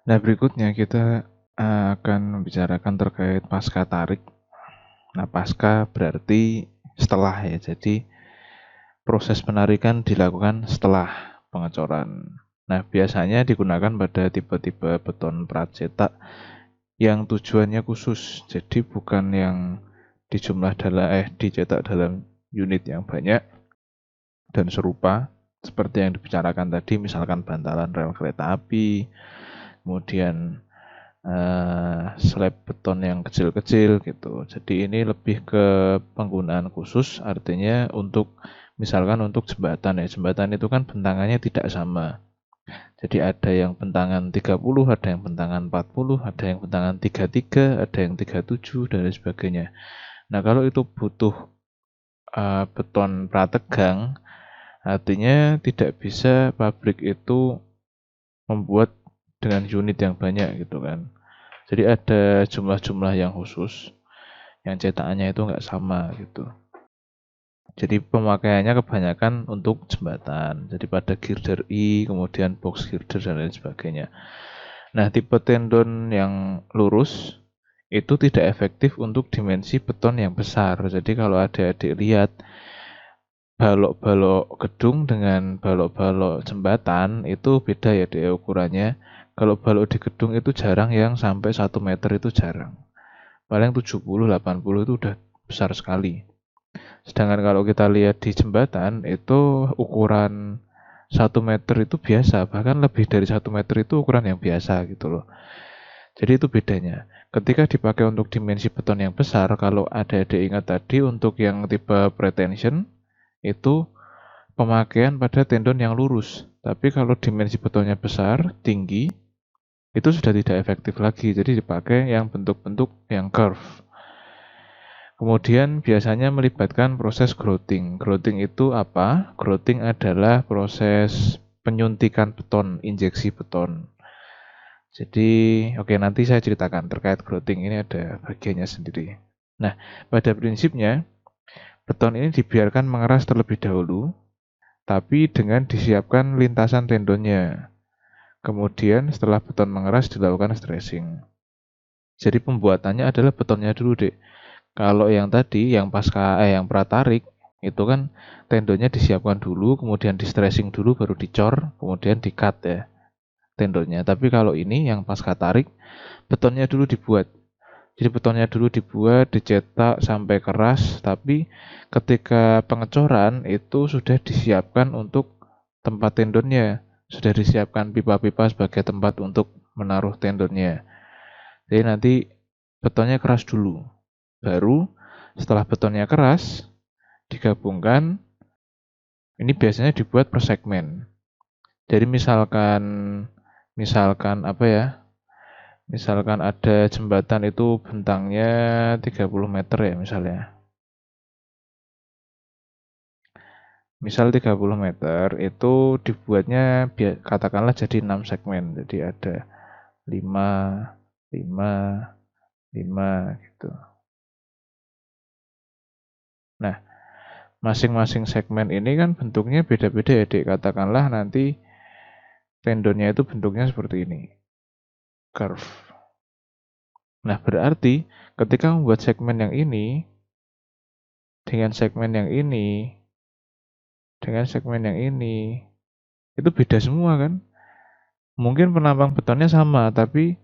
Nah, berikutnya kita akan membicarakan terkait pasca tarik. Nah, pasca berarti setelah ya. Jadi, proses penarikan dilakukan setelah pengecoran. Nah, biasanya digunakan pada tipe-tipe beton pracetak yang tujuannya khusus. Jadi bukan yang dicetak dalam unit yang banyak dan serupa seperti yang dibicarakan tadi, misalkan bantalan rel kereta api, kemudian slab beton yang kecil-kecil gitu. Jadi ini lebih ke penggunaan khusus, artinya misalkan untuk jembatan ya. Jembatan itu kan bentangannya tidak sama. Jadi ada yang bentangan 30, ada yang bentangan 40, ada yang bentangan 33, ada yang 37 dan lain sebagainya. Nah, kalau itu butuh beton prategang, artinya tidak bisa pabrik itu membuat dengan unit yang banyak gitu kan. Jadi ada jumlah-jumlah yang khusus, yang cetakannya itu nggak sama gitu. Jadi pemakaiannya kebanyakan untuk jembatan. Jadi pada girder I, kemudian box girder dan lain sebagainya. Nah, tipe tendon yang lurus itu tidak efektif untuk dimensi beton yang besar. Jadi kalau adik-adik lihat balok-balok gedung dengan balok-balok jembatan itu beda ya dia ukurannya. Kalau balok di gedung itu jarang yang sampai 1 meter, itu jarang. Paling 70-80 itu udah besar sekali. Sedangkan kalau kita lihat di jembatan itu ukuran 1 meter itu biasa, bahkan lebih dari 1 meter itu ukuran yang biasa gitu loh. Jadi itu bedanya. Ketika dipakai untuk dimensi beton yang besar, kalau ada ingat tadi untuk yang tipe pretension itu pemakaian pada tendon yang lurus. Tapi kalau dimensi betonnya besar, tinggi, itu sudah tidak efektif lagi. Jadi dipakai yang bentuk-bentuk yang curve. Kemudian biasanya melibatkan proses grouting. Grouting itu apa? Grouting adalah proses penyuntikan beton, injeksi beton. Jadi, oke, nanti saya ceritakan terkait grouting ini, ada bagiannya sendiri. Nah, pada prinsipnya beton ini dibiarkan mengeras terlebih dahulu, tapi dengan disiapkan lintasan tendonnya. Kemudian setelah beton mengeras dilakukan stressing. Jadi pembuatannya adalah betonnya dulu, Dek. Kalau yang tadi, yang pratarik, itu kan tendonnya disiapkan dulu, kemudian di stressing dulu, baru dicor, kemudian di cut ya tendonnya. Tapi kalau ini yang pasca tarik, betonnya dulu dibuat. Jadi betonnya dulu dibuat, dicetak sampai keras, tapi ketika pengecoran itu sudah disiapkan untuk tempat tendonnya. Sudah disiapkan pipa-pipa sebagai tempat untuk menaruh tendonnya. Jadi nanti betonnya keras dulu. Baru setelah betonnya keras, digabungkan, ini biasanya dibuat per segmen. Jadi misalkan apa ya? Misalkan ada jembatan itu bentangnya 30 meter ya misalnya. Misal 30 meter itu dibuatnya katakanlah jadi 6 segmen. Jadi ada 5, 5, 5 gitu. Nah, masing-masing segmen ini kan bentuknya beda-beda ya, Dek. Katakanlah nanti tendonnya itu bentuknya seperti ini, curve. Nah, berarti ketika membuat segmen yang ini dengan segmen yang ini dengan segmen yang ini itu beda semua kan? Mungkin penampang betonnya sama, tapi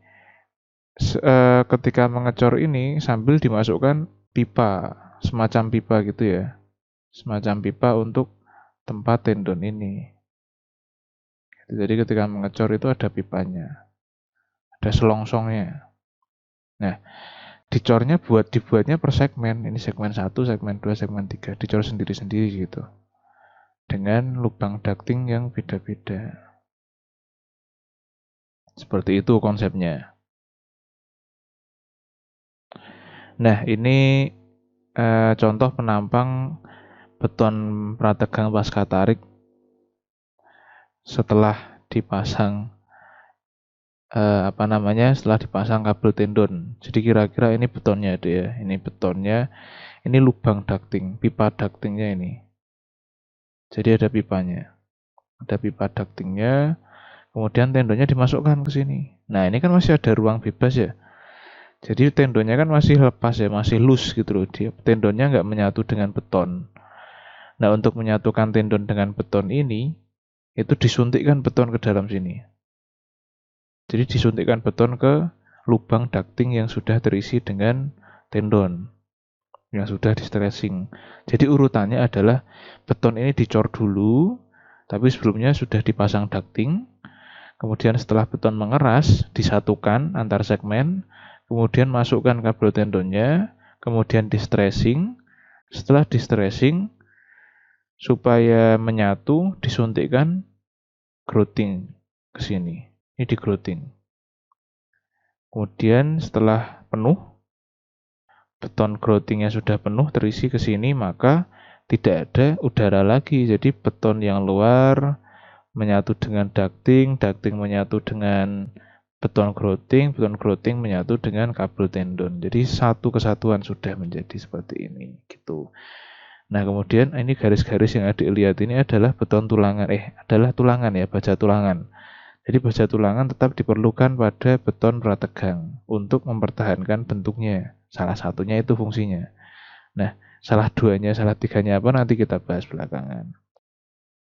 ketika mengecor ini sambil dimasukkan pipa, semacam pipa gitu ya. Semacam pipa untuk tempat tendon ini. Jadi ketika mengecor itu ada pipanya, ada selongsongnya. Nah, dibuatnya per segmen. Ini segmen 1, segmen 2, segmen 3. Dicor sendiri-sendiri gitu. Dengan lubang ducting yang beda-beda. Seperti itu konsepnya. Nah, ini contoh penampang beton prategang pasca tarik setelah dipasang setelah dipasang kabel tendon. Jadi kira-kira ini betonnya dia. Ini betonnya, ini lubang ducting, pipa ductingnya ini. Jadi ada pipanya. Ada pipa ductingnya, Kemudian tendonnya dimasukkan ke sini. Nah, ini kan masih ada ruang bebas ya. Jadi tendonnya kan masih lepas ya, masih loose gitu loh. Tendonnya nggak menyatu dengan beton. Nah, untuk menyatukan tendon dengan beton ini, itu disuntikkan beton ke dalam sini. Jadi disuntikkan beton ke lubang ducting yang sudah terisi dengan tendon, yang sudah di stressing. Jadi urutannya adalah beton ini dicor dulu, tapi sebelumnya sudah dipasang ducting. Kemudian setelah beton mengeras, disatukan antar segmen, kemudian masukkan kabel tendonnya, kemudian di stressing. Setelah di stressing, supaya menyatu, disuntikkan grouting ke sini. Ini di grouting. Kemudian setelah penuh, beton groutingnya sudah penuh terisi ke sini, maka tidak ada udara lagi. Jadi beton yang luar menyatu dengan ducting, ducting menyatu dengan beton grouting menyatu dengan kabel tendon. Jadi satu kesatuan sudah menjadi seperti ini, gitu. Nah, kemudian ini garis-garis yang adik lihat ini adalah beton tulangan, adalah tulangan ya, baja tulangan. Jadi baja tulangan tetap diperlukan pada beton prategang untuk mempertahankan bentuknya. Salah satunya itu fungsinya. Nah, salah duanya, salah tiganya apa nanti kita bahas belakangan.